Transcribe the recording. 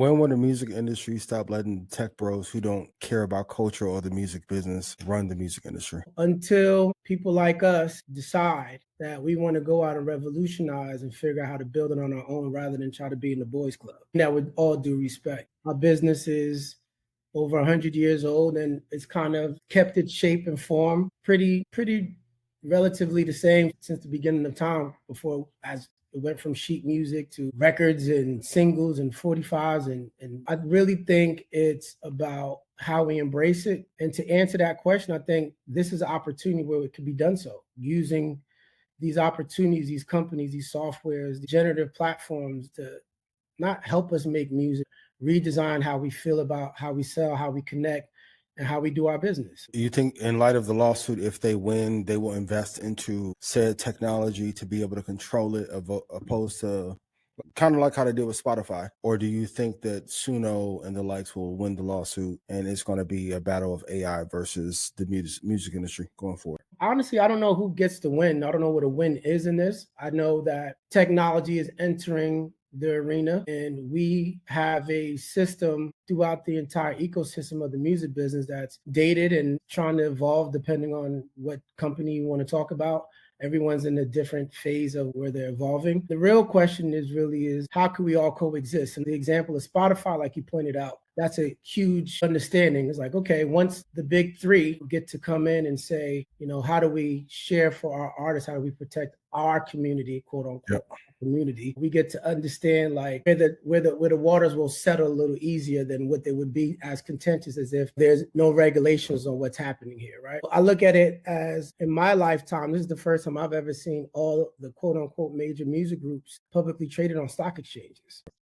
When will the music industry stop letting tech bros who don't care about culture or the music business run the music industry? Until people like us decide that we want to go out and revolutionize and figure out how to build it on our own rather than try to be in the boys club. That with all due respect. Our business is over 100 years old and it's kind of kept its shape and form pretty relatively the same since the beginning of time before as it went from sheet music to records and singles and 45s. And I really think it's about how we embrace it. And to answer that question, I think this is an opportunity where it could be done so using these opportunities, these companies, these softwares, the generative platforms to not help us make music, redesign how we feel about how we sell, how we connect, and how we do our business. You think, in light of the lawsuit, if they win, they will invest into said technology to be able to control it, opposed to kind of like how they did with Spotify? Or do you think that Suno and the likes will win the lawsuit and it's going to be a battle of AI versus the music industry going forward? Honestly, I don't know who gets the win. I don't know what a win is in this. I know that technology is entering the arena and we have a system throughout the entire ecosystem of the music business that's dated and trying to evolve depending on what company you want to talk about. Everyone's in a different phase of where they're evolving. The real question is how can we all coexist? And the example of Spotify, like you pointed out, that's a huge understanding. It's like, okay, once the big three get to come in and say, how do we share for our artists? How do we protect our community, quote unquote, community? We get to understand like where the waters will settle a little easier than what they would be as contentious as if there's no regulations on what's happening here, right? I look at it as in my lifetime, this is the first time I've ever seen all the quote unquote major music groups publicly traded on stock exchanges.